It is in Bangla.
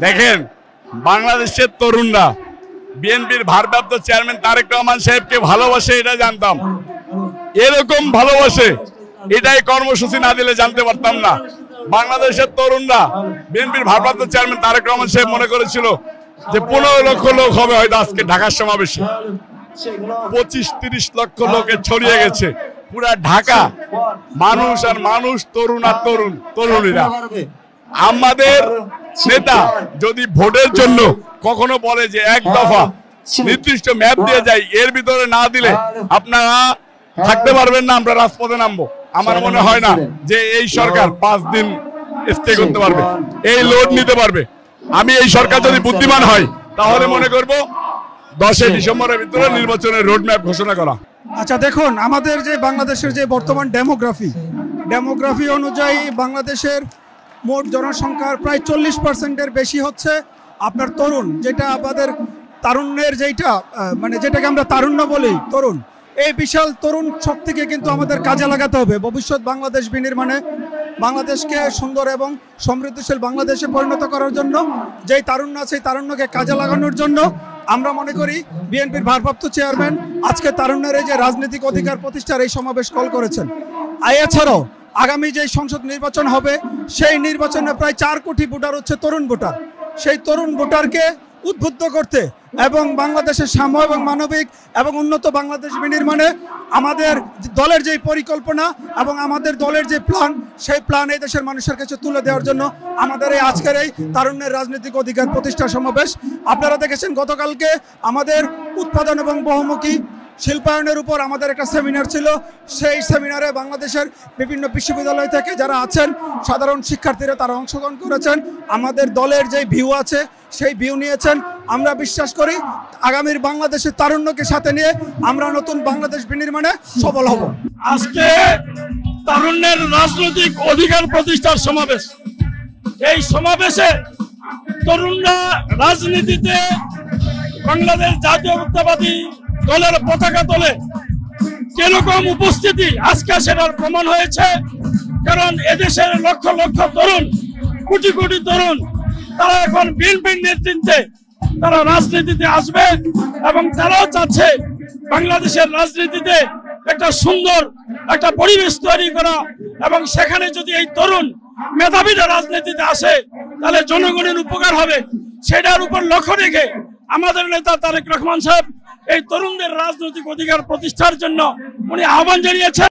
দেখেন, বাংলাদেশের তরুণরা বিএনপির ভারপ্রাপ্ত চেয়ারম্যান তারেক রহমান সাহেবকে ভালোবাসে, এটা জানতাম। এরকম ভালোবাসে এটাই কর্মসূচি না দিলে জানতে পারতাম না। বাংলাদেশের তরুণরা বিএনপির ভারপ্রাপ্ত চেয়ারম্যান তারেক রহমান সাহেব মনে করেছিল যে 15 লক্ষ লোক হবে হয়তো আজকে ঢাকার সমাবেশে। 25-30 লক্ষ লোকে ছড়িয়ে গেছে পুরা ঢাকা, মানুষ আর মানুষ, তরুণ আর তরুণীরা। আমাদের নেতা যদি ভোটের জন্য কখনো বলে যে এক দফা নির্দিষ্ট ম্যাপ দিয়ে যাই, এর ভিতরে না দিলে আপনারা থাকতে পারবেন না, আমরা রাজপথে নামবো, আমার মনে হয় না যে এই সরকার 5 দিন স্টে করতে পারবে, এই লোড নিতে পারবে। আমি এই সরকার যদি বুদ্ধিমান হয় তাহলে মনে করব 10 ডিসেম্বরের ভিতরে নির্বাচনের রোড ম্যাপ ঘোষণা করা। আচ্ছা দেখুন, আমাদের যে বাংলাদেশের যে বর্তমান ডেমোগ্রাফি অনুযায়ী বাংলাদেশের মোট জনসংখ্যার প্রায় 40%-এর বেশি হচ্ছে আপনার তরুণ, যেটা আমাদের তারুণ্যের যেটা মানে যেটাকে আমরা তারুণ্য বলি, তরুণ। এই বিশাল তরুণ শক্তিকে কিন্তু আমাদের কাজে লাগাতে হবে ভবিষ্যৎ বাংলাদেশ বিনির্মাণে, বাংলাদেশকে সুন্দর এবং সমৃদ্ধশীল বাংলাদেশে পরিণত করার জন্য। যেই তারুণ্য আছে, সেই তারুণ্যকে কাজে লাগানোর জন্য আমরা মনে করি বিএনপির ভারপ্রাপ্ত চেয়ারম্যান আজকে তারুণ্যের এই যে রাজনৈতিক অধিকার প্রতিষ্ঠার এই সমাবেশ কল করেছেন। এছাড়াও আগামী যে সংসদ নির্বাচন হবে, সেই নির্বাচনে প্রায় 4 কোটি ভোটার হচ্ছে তরুণ ভোটার। সেই তরুণ ভোটারকে উদ্বুদ্ধ করতে এবং বাংলাদেশের সাম্য এবং মানবিক এবং উন্নত বাংলাদেশ বিনির্মাণে আমাদের দলের যে পরিকল্পনা এবং আমাদের দলের যে প্ল্যান, সেই প্ল্যান এই দেশের মানুষের কাছে তুলে দেওয়ার জন্য আমাদের এই আজকের এই তারুণ্যের রাজনৈতিক অধিকার প্রতিষ্ঠা সমাবেশ। আপনারা দেখেছেন গতকালকে আমাদের উৎপাদন এবং বহুমুখী শিল্পায়নের উপর আমাদের একটা সেমিনার ছিল। সেই সেমিনারে বাংলাদেশের বিভিন্ন বিশ্ববিদ্যালয় থেকে যারা আছেন সাধারণ শিক্ষার্থীরা তারা অংশগ্রহণ করেছেন। আমাদের দলের যে ভিউ আছে সেই ভিউ নিয়েছেন। আমরা বিশ্বাস করি আগামীর বাংলাদেশের তারুণ্যকে সাথে নিয়ে আমরা নতুন বাংলাদেশ বিনির্মাণে সফল হব। আজকে তারুণ্যের রাজনৈতিক অধিকার প্রতিষ্ঠার সমাবেশ। এই সমাবেশে তরুণরা রাজনীতিতে বাংলাদেশ জাতীয়তাবাদী দলের পতাকা তোলে কিরকম উপস্থিতি আজকে সেটার প্রমাণ হয়েছে। কারণ এদেশের লক্ষ লক্ষ তরুণ, কোটি কোটি তরুণ, তারা এখন বিএনপির নেতৃত্বে তারা রাজনীতিতে আসবে এবং তারাও চাচ্ছে বাংলাদেশের রাজনীতিতে একটা সুন্দর একটা পরিবেশ তৈরি করা। এবং সেখানে যদি এই তরুণ মেধাবীরা রাজনীতিতে আসে তাহলে জনগণের উপকার হবে। সেটার উপর লক্ষ্য রেখে আমাদের নেতা তারেক রহমান সাহেব এই তরুণদের রাজনৈতিক অধিকার প্রতিষ্ঠার জন্য উনি আহ্বান জানিয়েছেন।